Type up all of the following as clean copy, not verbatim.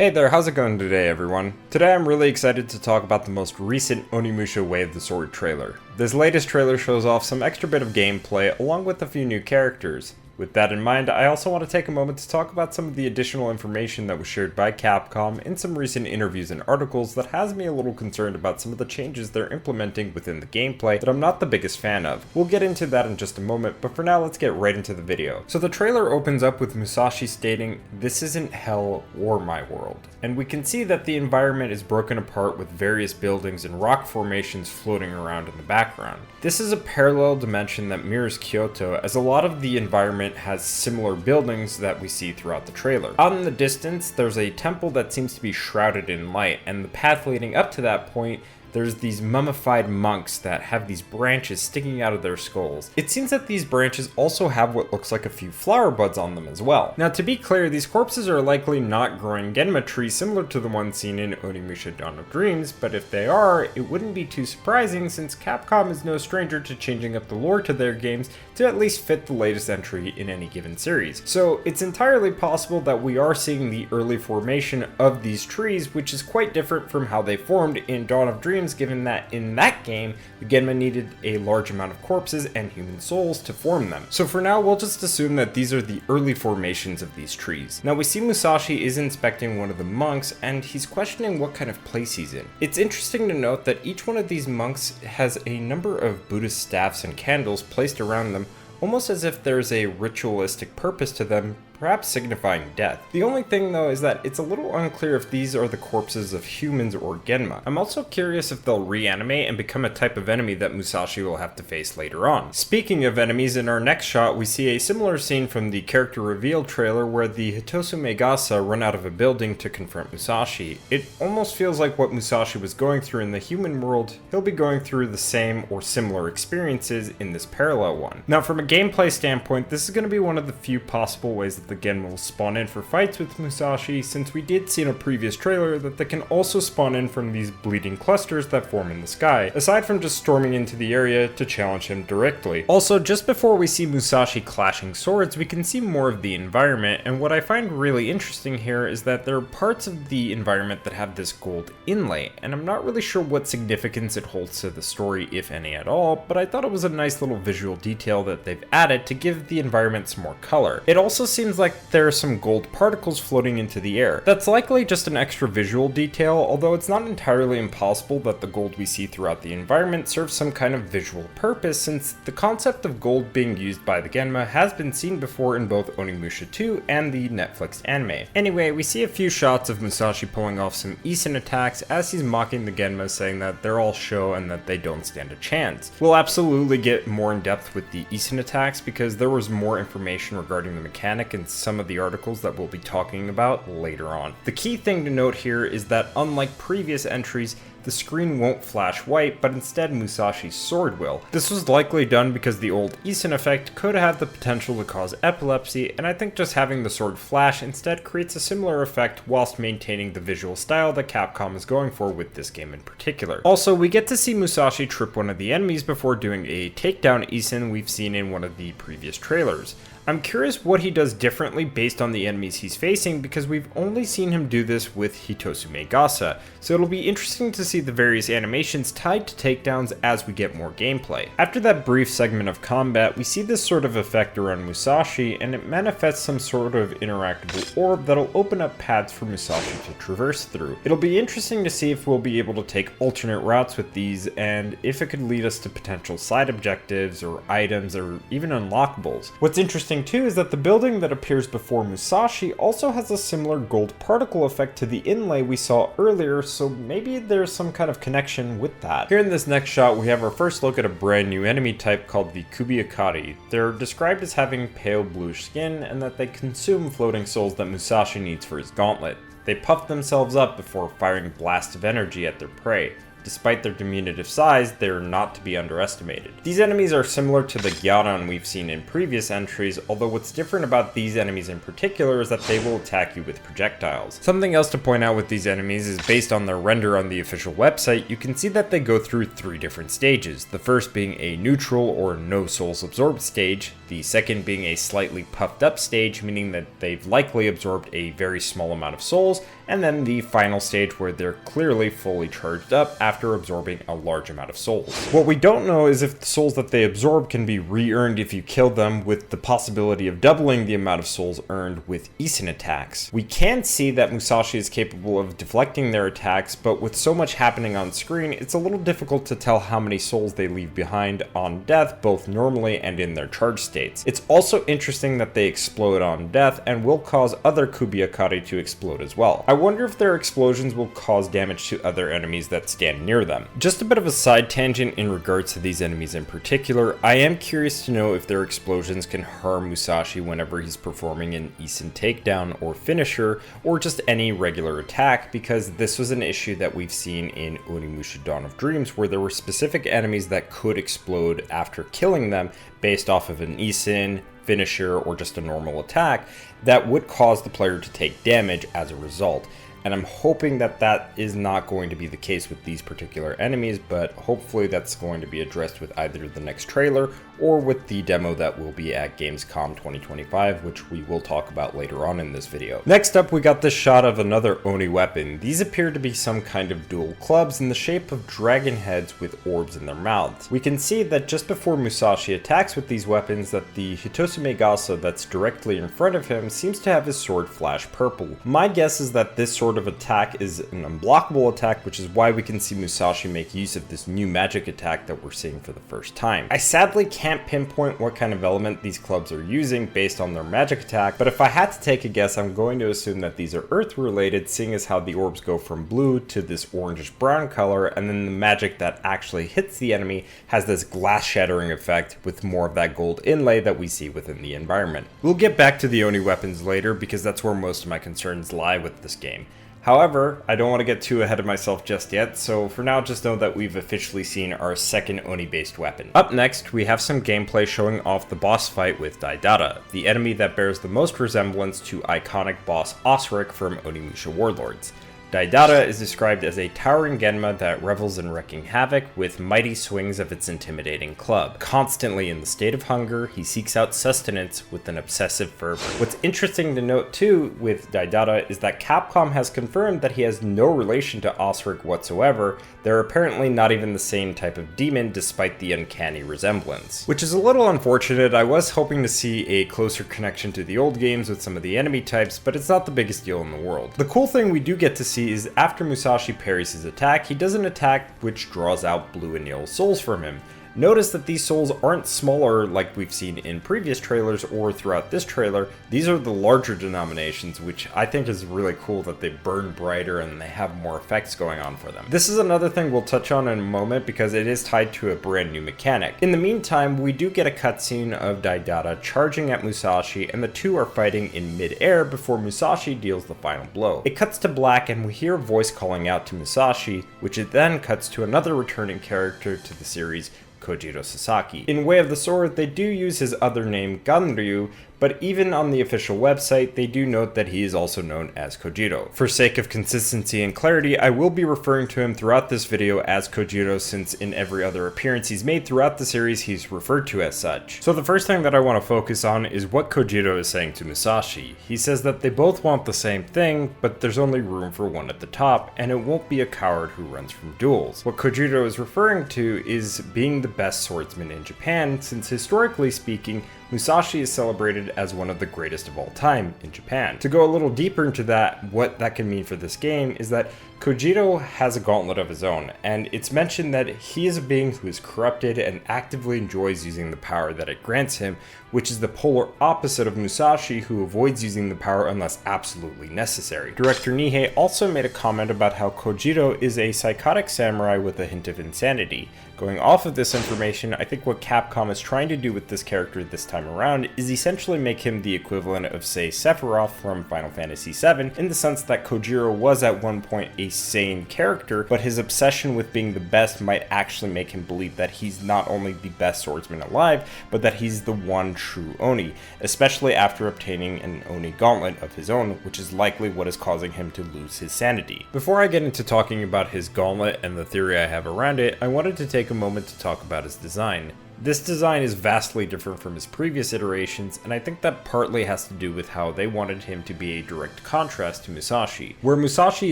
Hey there, how's it going today everyone? Today I'm really excited to talk about the most recent Onimusha Way of the Sword trailer. This latest trailer shows off some extra bit of gameplay along with a few new characters. With that in mind, I also want to take a moment to talk about some of the additional information that was shared by Capcom in some recent interviews and articles that has me a little concerned about some of the changes they're implementing within the gameplay that I'm not the biggest fan of. We'll get into that in just a moment, but for now let's get right into the video. So the trailer opens up with Musashi stating, "This isn't hell or my world." And we can see that the environment is broken apart with various buildings and rock formations floating around in the background. This is a parallel dimension that mirrors Kyoto, as a lot of the environment has similar buildings that we see throughout the trailer. Out in the distance, there's a temple that seems to be shrouded in light, and the path leading up to that point, there's these mummified monks that have these branches sticking out of their skulls. It seems that these branches also have what looks like a few flower buds on them as well. Now to be clear, these corpses are likely not growing Genma trees similar to the ones seen in Onimusha Dawn of Dreams, but if they are, it wouldn't be too surprising since Capcom is no stranger to changing up the lore to their games to at least fit the latest entry in any given series. So it's entirely possible that we are seeing the early formation of these trees, which is quite different from how they formed in Dawn of Dreams, given that in that game, the Genma needed a large amount of corpses and human souls to form them. So for now, we'll just assume that these are the early formations of these trees. Now we see Musashi is inspecting one of the monks, and he's questioning what kind of place he's in. It's interesting to note that each one of these monks has a number of Buddhist staffs and candles placed around them, almost as if there's a ritualistic purpose to them, perhaps signifying death. The only thing though is that it's a little unclear if these are the corpses of humans or Genma. I'm also curious if they'll reanimate and become a type of enemy that Musashi will have to face later on. Speaking of enemies, in our next shot we see a similar scene from the character reveal trailer where the Hitosu Megasa run out of a building to confront Musashi. It almost feels like what Musashi was going through in the human world, he'll be going through the same or similar experiences in this parallel one. Now from a gameplay standpoint, this is going to be one of the few possible ways that the Genma will spawn in for fights with Musashi, since we did see in a previous trailer that they can also spawn in from these bleeding clusters that form in the sky, aside from just storming into the area to challenge him directly. Also, just before we see Musashi clashing swords, we can see more of the environment, and what I find really interesting here is that there are parts of the environment that have this gold inlay, and I'm not really sure what significance it holds to the story, if any at all, but I thought it was a nice little visual detail that they've added to give the environment some more color. It also seems like there are some gold particles floating into the air. That's likely just an extra visual detail, although it's not entirely impossible that the gold we see throughout the environment serves some kind of visual purpose, since the concept of gold being used by the Genma has been seen before in both Onimusha 2 and the Netflix anime. Anyway, we see a few shots of Musashi pulling off some Isen attacks as he's mocking the Genma, saying that they're all show and that they don't stand a chance. We'll absolutely get more in depth with the Isen attacks because there was more information regarding the mechanic in some of the articles that we'll be talking about later on. The key thing to note here is that unlike previous entries, the screen won't flash white, but instead Musashi's sword will. This was likely done because the old Isen effect could have the potential to cause epilepsy, and I think just having the sword flash instead creates a similar effect whilst maintaining the visual style that Capcom is going for with this game in particular. Also, we get to see Musashi trip one of the enemies before doing a takedown Isen we've seen in one of the previous trailers. I'm curious what he does differently based on the enemies he's facing, because we've only seen him do this with Hitosu Megasa, so it'll be interesting to see the various animations tied to takedowns as we get more gameplay. After that brief segment of combat, we see this sort of effect around Musashi, and it manifests some sort of interactable orb that'll open up paths for Musashi to traverse through. It'll be interesting to see if we'll be able to take alternate routes with these, and if it could lead us to potential side objectives or items or even unlockables. What's interesting too is that the building that appears before Musashi also has a similar gold particle effect to the inlay we saw earlier, so maybe there's some kind of connection with that. Here in this next shot, we have our first look at a brand new enemy type called the Kubi Akari. They're described as having pale bluish skin and that they consume floating souls that Musashi needs for his gauntlet. They puff themselves up before firing blasts of energy at their prey. Despite their diminutive size, they are not to be underestimated. These enemies are similar to the Gyaran we've seen in previous entries, although what's different about these enemies in particular is that they will attack you with projectiles. Something else to point out with these enemies is based on their render on the official website, you can see that they go through 3 different stages, the first being a neutral or no souls absorbed stage, the second being a slightly puffed up stage, meaning that they've likely absorbed a very small amount of souls, and then the final stage where they're clearly fully charged up after absorbing a large amount of souls. What we don't know is if the souls that they absorb can be re-earned if you kill them, with the possibility of doubling the amount of souls earned with Isen attacks. We can see that Musashi is capable of deflecting their attacks, but with so much happening on screen, it's a little difficult to tell how many souls they leave behind on death, both normally and in their charge states. It's also interesting that they explode on death and will cause other Kubi Akari to explode as well. I wonder if their explosions will cause damage to other enemies that stand near them. Just a bit of a side tangent in regards to these enemies in particular, I am curious to know if their explosions can harm Musashi whenever he's performing an Isen takedown or finisher, or just any regular attack, because this was an issue that we've seen in Onimusha Dawn of Dreams, where there were specific enemies that could explode after killing them based off of an Isen, finisher, or just a normal attack that would cause the player to take damage as a result. And I'm hoping that that is not going to be the case with these particular enemies, but hopefully that's going to be addressed with either the next trailer or with the demo that will be at Gamescom 2025, which we will talk about later on in this video. Next up, we got this shot of another Oni Weapon. These appear to be some kind of dual clubs in the shape of dragon heads with orbs in their mouths. We can see that just before Musashi attacks with these weapons, that the Hitosumi Gasa that's directly in front of him seems to have his sword flash purple. My guess is that this sort of attack is an unblockable attack, which is why we can see Musashi make use of this new magic attack that we're seeing for the first time. I sadly can't pinpoint what kind of element these clubs are using based on their magic attack, but if I had to take a guess, I'm going to assume that these are earth related, seeing as how the orbs go from blue to this orangish brown color, and then the magic that actually hits the enemy has this glass shattering effect with more of that gold inlay that we see within the environment. We'll get back to the Oni weapons later, because that's where most of my concerns lie with this game. However, I don't want to get too ahead of myself just yet, so for now just know that we've officially seen our second Oni-based weapon. Up next, we have some gameplay showing off the boss fight with Daidara, the enemy that bears the most resemblance to iconic boss Osric from Onimusha Warlords. Daidara is described as a towering Genma that revels in wreaking havoc with mighty swings of its intimidating club. Constantly in the state of hunger, he seeks out sustenance with an obsessive fervor. What's interesting to note too with Daidara is that Capcom has confirmed that he has no relation to Osric whatsoever. They're apparently not even the same type of demon despite the uncanny resemblance. Which is a little unfortunate. I was hoping to see a closer connection to the old games with some of the enemy types, but it's not the biggest deal in the world. The cool thing we do get to see is after Musashi parries his attack, he does an attack which draws out blue and yellow souls from him. Notice that these souls aren't smaller like we've seen in previous trailers or throughout this trailer. These are the larger denominations, which I think is really cool that they burn brighter and they have more effects going on for them. This is another thing we'll touch on in a moment because it is tied to a brand new mechanic. In the meantime, we do get a cutscene of Daidara charging at Musashi, and the two are fighting in mid-air before Musashi deals the final blow. It cuts to black and we hear a voice calling out to Musashi, which it then cuts to another returning character to the series, Kojiro Sasaki. In Way of the Sword, they do use his other name, Ganryu, but even on the official website, they do note that he is also known as Kojiro. For sake of consistency and clarity, I will be referring to him throughout this video as Kojiro, since in every other appearance he's made throughout the series, he's referred to as such. So the first thing that I want to focus on is what Kojiro is saying to Musashi. He says that they both want the same thing, but there's only room for one at the top, and it won't be a coward who runs from duels. What Kojiro is referring to is being the best swordsman in Japan, since historically speaking, Musashi is celebrated as one of the greatest of all time in Japan. To go a little deeper into that, what that can mean for this game is that Kojiro has a gauntlet of his own, and it's mentioned that he is a being who is corrupted and actively enjoys using the power that it grants him, which is the polar opposite of Musashi, who avoids using the power unless absolutely necessary. Director Nihei also made a comment about how Kojiro is a psychotic samurai with a hint of insanity. Going off of this information, I think what Capcom is trying to do with this character this time around is essentially make him the equivalent of, say, Sephiroth from Final Fantasy VII, in the sense that Kojiro was at one point a sane character, but his obsession with being the best might actually make him believe that he's not only the best swordsman alive, but that he's the one true Oni, especially after obtaining an Oni Gauntlet of his own, which is likely what is causing him to lose his sanity. Before I get into talking about his gauntlet and the theory I have around it, I wanted to take a moment to talk about his design. This design is vastly different from his previous iterations, and I think that partly has to do with how they wanted him to be a direct contrast to Musashi. Where Musashi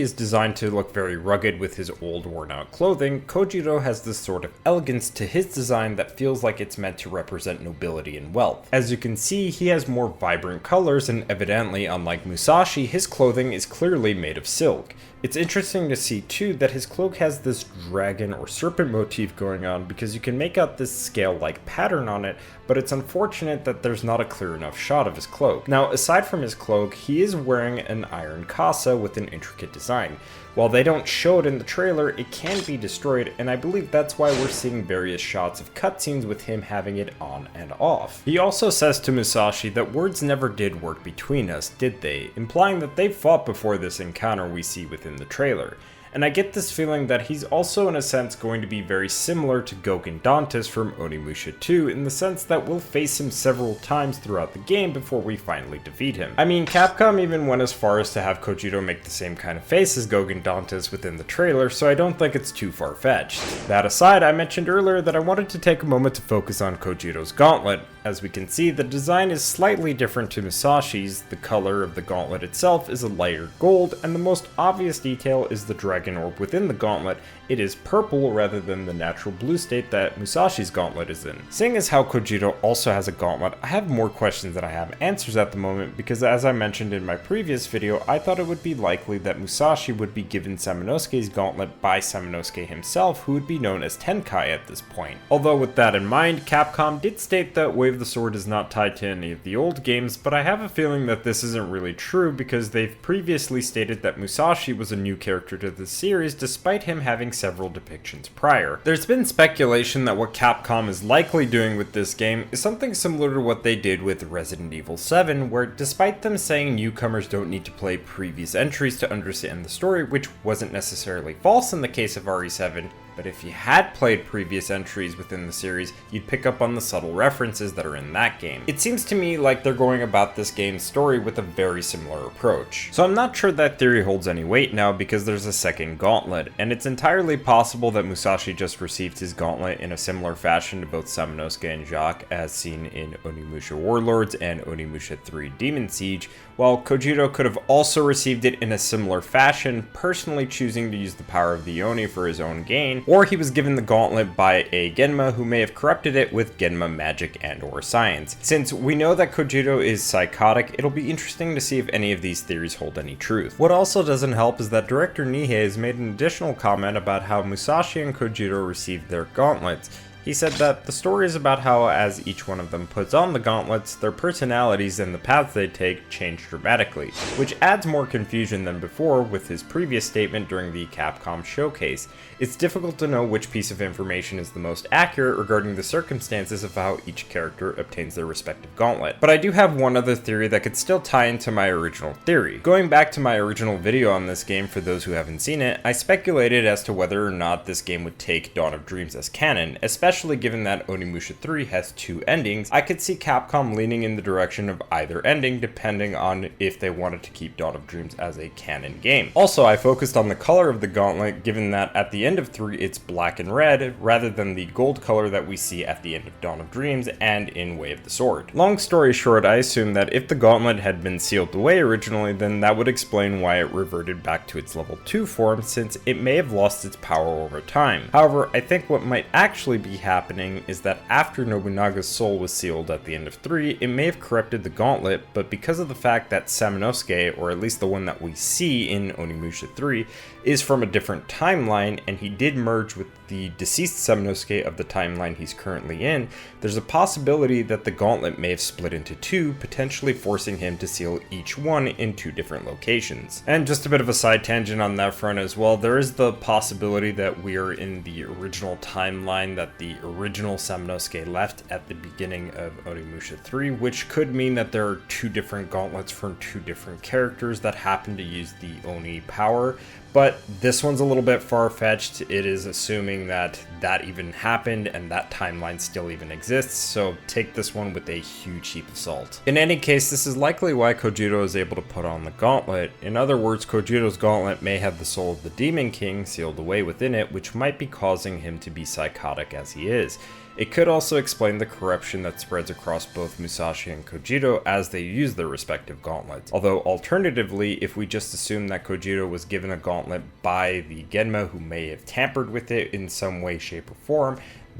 is designed to look very rugged with his old worn out clothing, Kojiro has this sort of elegance to his design that feels like it's meant to represent nobility and wealth. As you can see, he has more vibrant colors, and evidently, unlike Musashi, his clothing is clearly made of silk. It's interesting to see too that his cloak has this dragon or serpent motif going on because you can make out this scale-like pattern on it, but it's unfortunate that there's not a clear enough shot of his cloak. Now, aside from his cloak, he is wearing an iron casa with an intricate design. While they don't show it in the trailer, it can be destroyed, and I believe that's why we're seeing various shots of cutscenes with him having it on and off. He also says to Musashi that words never did work between us, did they? Implying that they fought before this encounter we see within the trailer. And I get this feeling that he's also in a sense going to be very similar to Gogen Dantes from Onimusha 2 in the sense that we'll face him several times throughout the game before we finally defeat him. I mean, Capcom even went as far as to have Kojiro make the same kind of face as Gogen Dantes within the trailer, so I don't think it's too far-fetched. That aside, I mentioned earlier that I wanted to take a moment to focus on Kojiro's Gauntlet. As we can see, the design is slightly different to Musashi's. The color of the gauntlet itself is a lighter gold, and the most obvious detail is the dragon orb within the gauntlet. It is purple rather than the natural blue state that Musashi's gauntlet is in. Seeing as how Kojiro also has a gauntlet, I have more questions than I have answers at the moment because as I mentioned in my previous video, I thought it would be likely that Musashi would be given Samanosuke's gauntlet by Samanosuke himself, who would be known as Tenkai at this point. Although with that in mind, Capcom did state that Wave of the Sword is not tied to any of the old games, but I have a feeling that this isn't really true because they've previously stated that Musashi was a new character to the series despite him having several depictions prior. There's been speculation that what Capcom is likely doing with this game is something similar to what they did with Resident Evil 7, where despite them saying newcomers don't need to play previous entries to understand the story, which wasn't necessarily false in the case of RE7, but if you had played previous entries within the series, you'd pick up on the subtle references that are in that game. It seems to me like they're going about this game's story with a very similar approach. So I'm not sure that theory holds any weight now because there's a second gauntlet, and it's entirely possible that Musashi just received his gauntlet in a similar fashion to both Samanosuke and Jacques as seen in Onimusha Warlords and Onimusha 3 Demon Siege, while Kojiro could have also received it in a similar fashion, personally choosing to use the power of the Oni for his own gain, or he was given the gauntlet by a Genma who may have corrupted it with Genma magic and or science. Since we know that Kojiro is psychotic, it'll be interesting to see if any of these theories hold any truth. What also doesn't help is that director Nihei has made an additional comment about how Musashi and Kojiro received their gauntlets. He said that the story is about how as each one of them puts on the gauntlets, their personalities and the paths they take change dramatically, which adds more confusion than before with his previous statement during the Capcom showcase. It's difficult to know which piece of information is the most accurate regarding the circumstances of how each character obtains their respective gauntlet. But I do have one other theory that could still tie into my original theory. Going back to my original video on this game for those who haven't seen it, I speculated as to whether or not this game would take Dawn of Dreams as canon, especially given that Onimusha 3 has two endings. I could see Capcom leaning in the direction of either ending depending on if they wanted to keep Dawn of Dreams as a canon game. Also, I focused on the color of the gauntlet given that at the end of 3 it's black and red rather than the gold color that we see at the end of Dawn of Dreams and in Way of the Sword. Long story short, I assume that if the gauntlet had been sealed away originally, then that would explain why it reverted back to its level 2 form since it may have lost its power over time. However, I think what might actually be happening is that after Nobunaga's soul was sealed at the end of 3, it may have corrupted the gauntlet, but because of the fact that Samanosuke, or at least the one that we see in Onimusha 3, is from a different timeline, and he did merge with the deceased Samanosuke of the timeline he's currently in, there's a possibility that the gauntlet may have split into two, potentially forcing him to seal each one in two different locations. And just a bit of a side tangent on that front as well, there is the possibility that we are in the original timeline that the original Samanosuke left at the beginning of Onimusha 3, which could mean that there are two different gauntlets from two different characters that happen to use the Oni power. But this one's a little bit far-fetched. It is assuming that that even happened and that timeline still even exists, so take this one with a huge heap of salt. In any case, this is likely why Kojiro is able to put on the gauntlet. In other words, Kojiro's gauntlet may have the soul of the Demon King sealed away within it, which might be causing him to be psychotic as he is. It could also explain the corruption that spreads across both Musashi and Kojiro as they use their respective gauntlets. Although alternatively, if we just assume that Kojiro was given a gauntlet by the Genma who may have tampered with it in some way, shape, or form,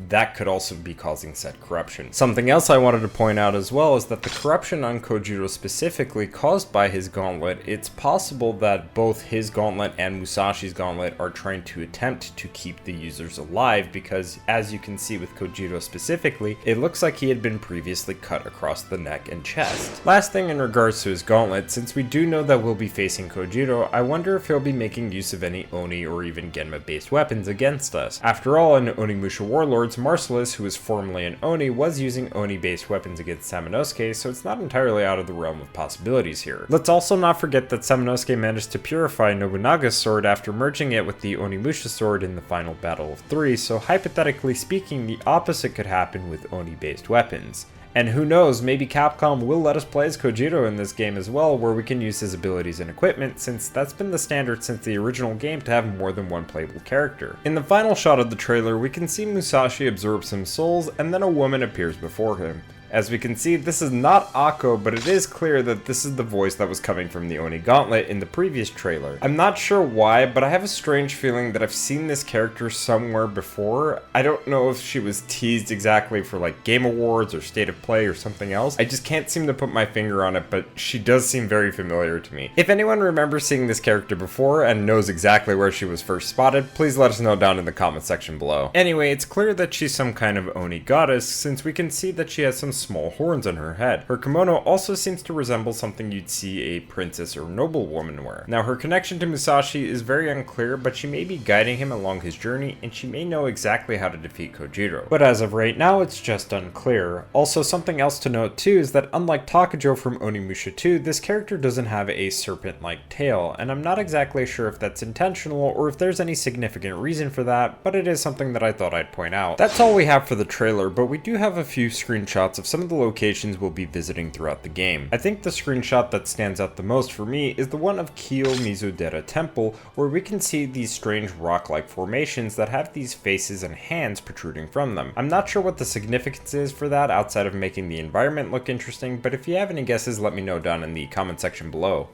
that could also be causing said corruption. Something else I wanted to point out as well is that the corruption on Kojiro specifically caused by his gauntlet, it's possible that both his gauntlet and Musashi's gauntlet are trying to attempt to keep the users alive, because as you can see with Kojiro specifically, it looks like he had been previously cut across the neck and chest. Last thing in regards to his gauntlet, since we do know that we'll be facing Kojiro, I wonder if he'll be making use of any Oni or even Genma based weapons against us. After all, in Onimusha Warlords, Marcellus, who was formerly an Oni, was using Oni-based weapons against Samanosuke, so it's not entirely out of the realm of possibilities here. Let's also not forget that Samanosuke managed to purify Nobunaga's sword after merging it with the Onimusha sword in the final battle of 3, so hypothetically speaking, the opposite could happen with Oni-based weapons. And who knows, maybe Capcom will let us play as Kojiro in this game as well, where we can use his abilities and equipment, since that's been the standard since the original game to have more than one playable character. In the final shot of the trailer, we can see Musashi absorb some souls, and then a woman appears before him. As we can see, this is not Akko, but it is clear that this is the voice that was coming from the Oni Gauntlet in the previous trailer. I'm not sure why, but I have a strange feeling that I've seen this character somewhere before. I don't know if she was teased exactly for like Game Awards or State of Play or something else. I just can't seem to put my finger on it, but she does seem very familiar to me. If anyone remembers seeing this character before and knows exactly where she was first spotted, please let us know down in the comment section below. Anyway, it's clear that she's some kind of Oni Goddess, since we can see that she has some small horns on her head. Her kimono also seems to resemble something you'd see a princess or noblewoman wear. Now, her connection to Musashi is very unclear, but she may be guiding him along his journey, and she may know exactly how to defeat Kojiro. But as of right now, it's just unclear. Also, something else to note too is that unlike Takujo from Onimusha 2, this character doesn't have a serpent-like tail, and I'm not exactly sure if that's intentional or if there's any significant reason for that, but it is something that I thought I'd point out. That's all we have for the trailer, but we do have a few screenshots of some of the locations we'll be visiting throughout the game. I think the screenshot that stands out the most for me is the one of Kiyomizu-dera Temple, where we can see these strange rock-like formations that have these faces and hands protruding from them. I'm not sure what the significance is for that outside of making the environment look interesting, but if you have any guesses, let me know down in the comment section below.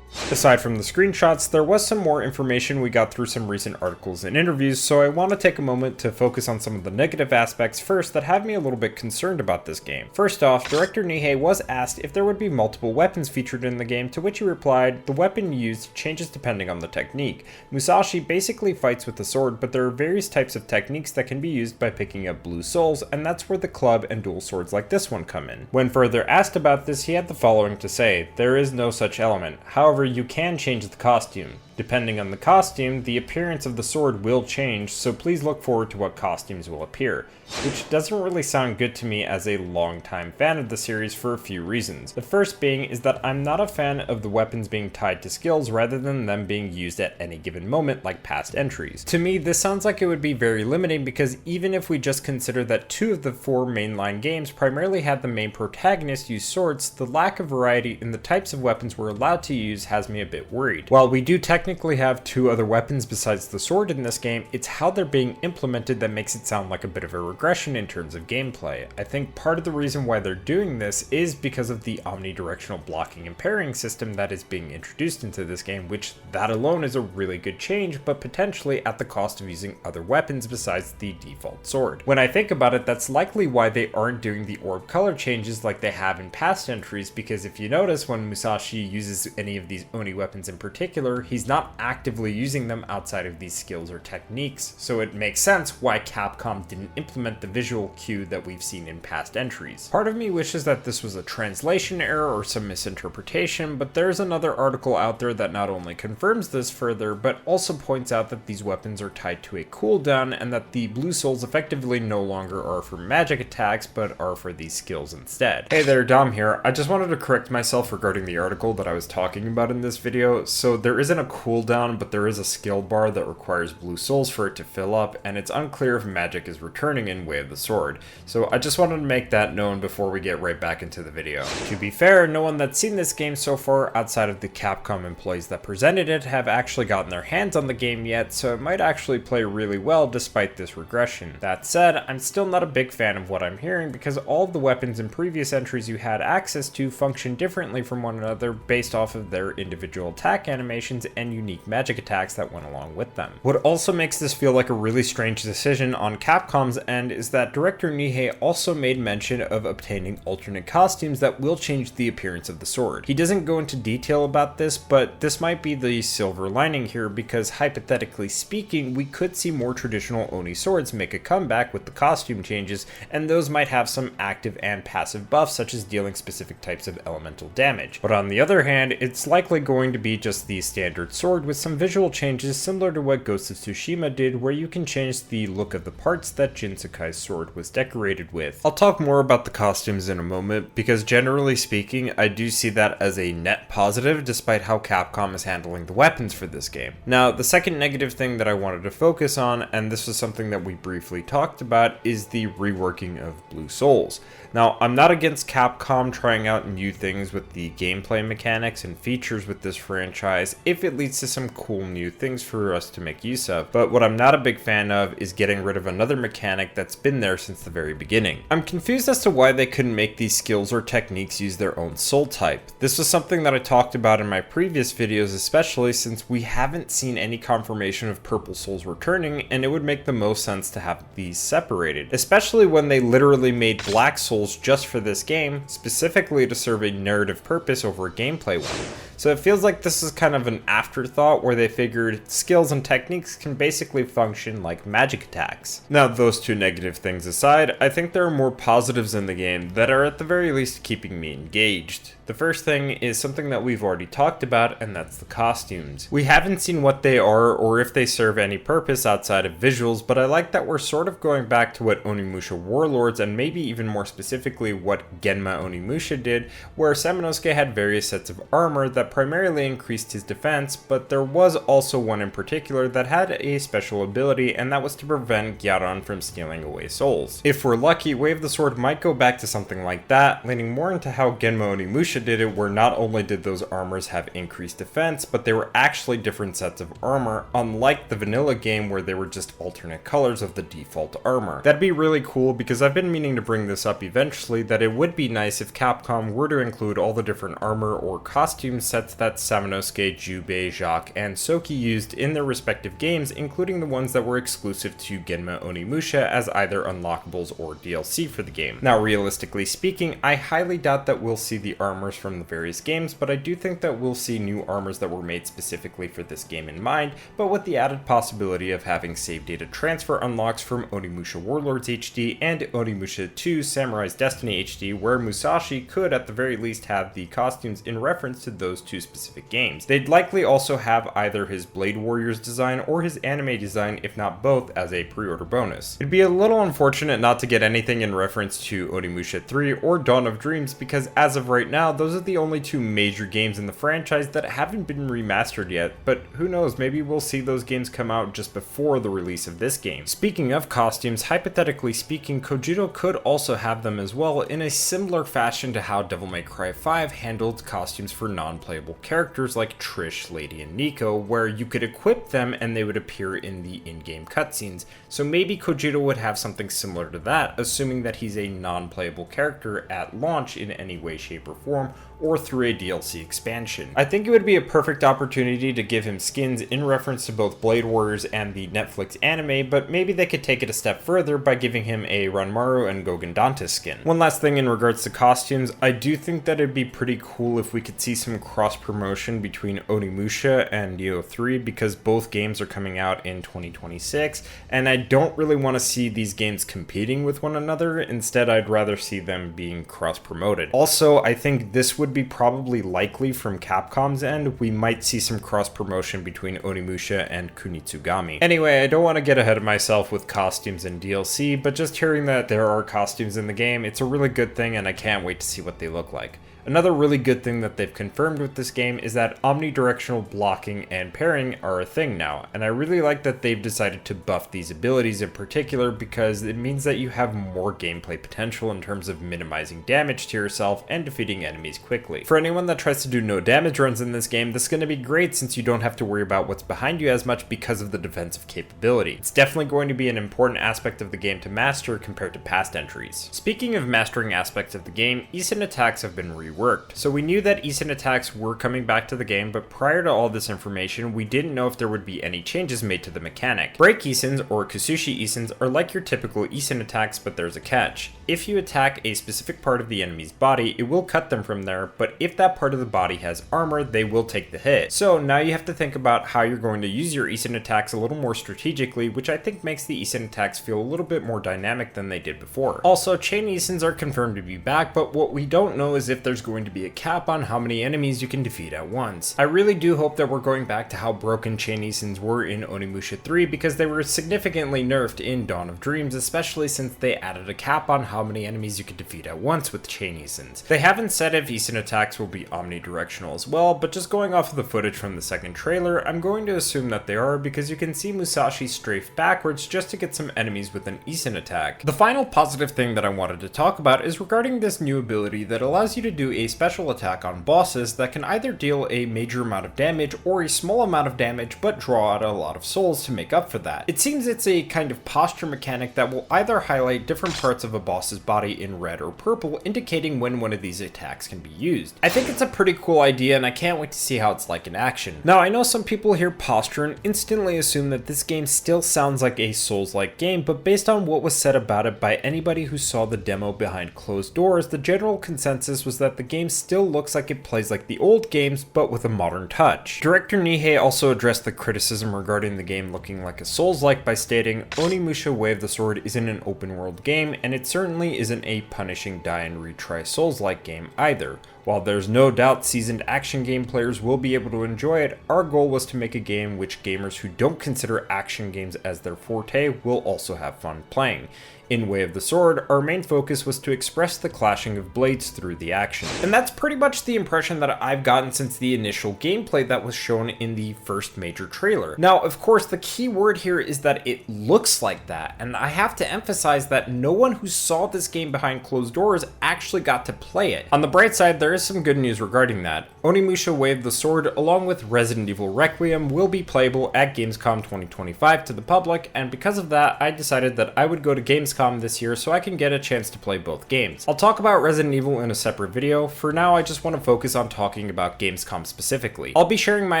Aside from the screenshots, there was some more information we got through some recent articles and interviews, so I want to take a moment to focus on some of the negative aspects first that have me a little bit concerned about this game. First off, director Nihei was asked if there would be multiple weapons featured in the game, to which he replied, "The weapon used changes depending on the technique. Musashi basically fights with a sword, but there are various types of techniques that can be used by picking up blue souls, and that's where the club and dual swords like this one come in." When further asked about this, he had the following to say: "There is no such element. However, you can change the costume. Depending on the costume, the appearance of the sword will change, so please look forward to what costumes will appear." Which doesn't really sound good to me as a longtime fan of the series for a few reasons. The first being is that I'm not a fan of the weapons being tied to skills rather than them being used at any given moment like past entries. To me, this sounds like it would be very limiting, because even if we just consider that 2 of the 4 mainline games primarily had the main protagonist use swords, the lack of variety in the types of weapons we're allowed to use has me a bit worried. While we do technically have 2 other weapons besides the sword in this game, it's how they're being implemented that makes it sound like a bit of a regression in terms of gameplay. I think part of the reason why they're doing this is because of the omnidirectional blocking and parrying system that is being introduced into this game, which that alone is a really good change, but potentially at the cost of using other weapons besides the default sword. When I think about it, that's likely why they aren't doing the orb color changes like they have in past entries, because if you notice, when Musashi uses any of these Oni weapons in particular, he's not actively using them outside of these skills or techniques, so it makes sense why Capcom didn't implement the visual cue that we've seen in past entries. Part of me wishes that this was a translation error or some misinterpretation, but there's another article out there that not only confirms this further, but also points out that these weapons are tied to a cooldown and that the blue souls effectively no longer are for magic attacks, but are for these skills instead. Hey there, Dom here. I just wanted to correct myself regarding the article that I was talking about in this video. So there isn't a cooldown, but there is a skill bar that requires blue souls for it to fill up, and it's unclear if magic is returning in Way of the Sword. So I just wanted to make that known before we get right back into the video. To be fair, no one that's seen this game so far outside of the Capcom employees that presented it have actually gotten their hands on the game yet, so it might actually play really well despite this regression. That said, I'm still not a big fan of what I'm hearing, because all of the weapons in previous entries you had access to function differently from one another based off of their individual attack animations and unique magic attacks that went along with them. What also makes this feel like a really strange decision on Capcom's end is that director Nihei also made mention of obtaining alternate costumes that will change the appearance of the sword. He doesn't go into detail about this, but this might be the silver lining here, because hypothetically speaking, we could see more traditional Oni swords make a comeback with the costume changes, and those might have some active and passive buffs, such as dealing specific types of elemental damage. But on the other hand, it's likely going to be just the standard sword with some visual changes similar to what Ghost of Tsushima did, where you can change the look of the parts that Jin Sakai's sword was decorated with. I'll talk more about the costumes in a moment, because generally speaking, I do see that as a net positive despite how Capcom is handling the weapons for this game. Now, the second negative thing that I wanted to focus on, and this was something that we briefly talked about, is the reworking of Blue Souls. Now, I'm not against Capcom trying out new things with the gameplay mechanics and features with this franchise if it leads to some cool new things for us to make use of, but what I'm not a big fan of is getting rid of another mechanic that's been there since the very beginning. I'm confused as to why they couldn't make these skills or techniques use their own soul type. This was something that I talked about in my previous videos, especially since we haven't seen any confirmation of purple souls returning, and it would make the most sense to have these separated, especially when they literally made black souls just for this game, specifically to serve a narrative purpose over a gameplay one. So it feels like this is kind of an afterthought where they figured skills and techniques can basically function like magic attacks. Now, those two negative things aside, I think there are more positives in the game that are at the very least keeping me engaged. The first thing is something that we've already talked about, and that's the costumes. We haven't seen what they are or if they serve any purpose outside of visuals, but I like that we're sort of going back to what Onimusha Warlords, and maybe even more specifically what Genma Onimusha did, where Samanosuke had various sets of armor that primarily increased his defense, but there was also one in particular that had a special ability, and that was to prevent Gyaran from stealing away souls. If we're lucky, Way of the Sword might go back to something like that, leaning more into how Genma Onimusha Onimusha did it where not only did those armors have increased defense, but they were actually different sets of armor, unlike the vanilla game where they were just alternate colors of the default armor. That'd be really cool because I've been meaning to bring this up eventually, that it would be nice if Capcom were to include all the different armor or costume sets that Samanosuke, Jubei, Jacques, and Soki used in their respective games, including the ones that were exclusive to Genma Onimusha as either unlockables or DLC for the game. Now, realistically speaking, I highly doubt that we'll see the armors from the various games, but I do think that we'll see new armors that were made specifically for this game in mind, but with the added possibility of having save data transfer unlocks from Onimusha Warlords HD and Onimusha 2 Samurai's Destiny HD, where Musashi could at the very least have the costumes in reference to those two specific games. They'd likely also have either his Blade Warriors design or his anime design, if not both, as a pre-order bonus. It'd be a little unfortunate not to get anything in reference to Onimusha 3 or Dawn of Dreams, because as of right now, those are the only two major games in the franchise that haven't been remastered yet, but who knows, maybe we'll see those games come out just before the release of this game. Speaking of costumes, hypothetically speaking, Kojiro could also have them as well in a similar fashion to how Devil May Cry 5 handled costumes for non-playable characters like Trish, Lady, and Nico, where you could equip them and they would appear in the in-game cutscenes. So maybe Kojiro would have something similar to that, assuming that he's a non-playable character at launch in any way, shape, or form, or through a DLC expansion. I think it would be a perfect opportunity to give him skins in reference to both Blade Warriors and the Netflix anime, but maybe they could take it a step further by giving him a Ranmaru and Gogen Dantes skin. One last thing in regards to costumes, I do think that it'd be pretty cool if we could see some cross-promotion between Onimusha and Neo 3, because both games are coming out in 2026, and I don't really want to see these games competing with one another. Instead, I'd rather see them being cross-promoted. Also, I think this would be probably likely from Capcom's end. We might see some cross-promotion between Onimusha and Kunitsu-gami. Anyway, I don't want to get ahead of myself with costumes and DLC, but just hearing that there are costumes in the game, it's a really good thing, and I can't wait to see what they look like. Another really good thing that they've confirmed with this game is that omnidirectional blocking and parrying are a thing now, and I really like that they've decided to buff these abilities in particular, because it means that you have more gameplay potential in terms of minimizing damage to yourself and defeating enemies quickly. For anyone that tries to do no damage runs in this game, this is going to be great since you don't have to worry about what's behind you as much because of the defensive capability. It's definitely going to be an important aspect of the game to master compared to past entries. Speaking of mastering aspects of the game, Isin attacks have been reworked. So we knew that Isin attacks were coming back to the game, but prior to all this information, we didn't know if there would be any changes made to the mechanic. Break Isins, or Kusushi Isins, are like your typical Isin attacks, but there's a catch. If you attack a specific part of the enemy's body, it will cut them from there, but if that part of the body has armor, they will take the hit. So now you have to think about how you're going to use your Isin attacks a little more strategically, which I think makes the Isin attacks feel a little bit more dynamic than they did before. Also, Chain Isins are confirmed to be back, but what we don't know is if there's going to be a cap on how many enemies you can defeat at once. I really do hope that we're going back to how broken Chain Isins were in Onimusha 3, because they were significantly nerfed in Dawn of Dreams, especially since they added a cap on how many enemies you could defeat at once with Chain Isins. They haven't said if Isin attacks will be omnidirectional as well, but just going off of the footage from the second trailer, I'm going to assume that they are, because you can see Musashi strafe backwards just to get some enemies with an Isin attack. The final positive thing that I wanted to talk about is regarding this new ability that allows you to do a special attack on bosses that can either deal a major amount of damage or a small amount of damage but draw out a lot of souls to make up for that. It seems it's a kind of posture mechanic that will either highlight different parts of a boss's body in red or purple, indicating when one of these attacks can be used. I think it's a pretty cool idea, and I can't wait to see how it's like in action. Now, I know some people hear posture and instantly assume that this game still sounds like a Souls-like game, but based on what was said about it by anybody who saw the demo behind closed doors, the general consensus was that the game still looks like it plays like the old games, but with a modern touch. Director Nihei also addressed the criticism regarding the game looking like a Souls-like by stating, "Onimusha Way of the Sword isn't an open world game, and it certainly isn't a punishing die and retry Souls-like game either. While there's no doubt seasoned action game players will be able to enjoy it, our goal was to make a game which gamers who don't consider action games as their forte will also have fun playing. In Way of the Sword, our main focus was to express the clashing of blades through the action." And that's pretty much the impression that I've gotten since the initial gameplay that was shown in the first major trailer. Now, of course, the key word here is that it looks like that, and I have to emphasize that no one who saw this game behind closed doors actually got to play it. On the bright side, there is some good news regarding that. Onimusha Way of the Sword, along with Resident Evil Requiem, will be playable at Gamescom 2025 to the public, and because of that, I decided that I would go to Gamescom this year so I can get a chance to play both games. I'll talk about Resident Evil in a separate video. For now, I just want to focus on talking about Gamescom specifically. I'll be sharing my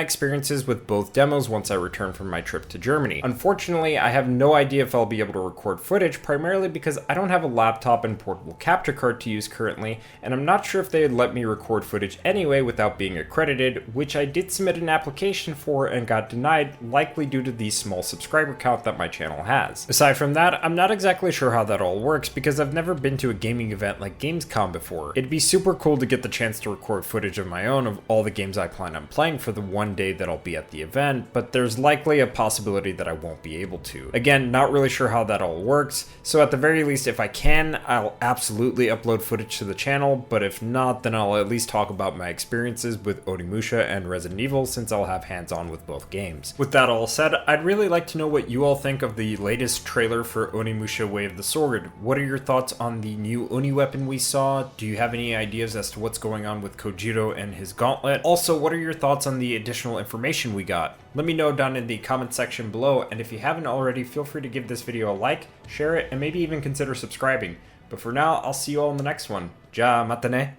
experiences with both demos once I return from my trip to Germany. Unfortunately, I have no idea if I'll be able to record footage, primarily because I don't have a laptop and portable capture card to use currently, and I'm not sure if they would let me record footage anyway without being accredited, which I did submit an application for and got denied, likely due to the small subscriber count that my channel has. Aside from that, I'm not exactly sure how that all works because I've never been to a gaming event like Gamescom before. It'd be super cool to get the chance to record footage of my own of all the games I plan on playing for the one day that I'll be at the event, but there's likely a possibility that I won't be able to. Again, not really sure how that all works, so at the very least, if I can, I'll absolutely upload footage to the channel, but if not, then I'll at least talk about my experiences with Onimusha and Resident Evil since I'll have hands-on with both games. With that all said, I'd really like to know what you all think of the latest trailer for Onimusha Way of the Sword. What are your thoughts on the new Oni Weapon we saw? Do you have any ideas as to what's going on with Kojiro and his Gauntlet? Also, what are your thoughts on the additional information we got? Let me know down in the comment section below, and if you haven't already, feel free to give this video a like, share it, and maybe even consider subscribing. But for now, I'll see you all in the next one. Ja, matane.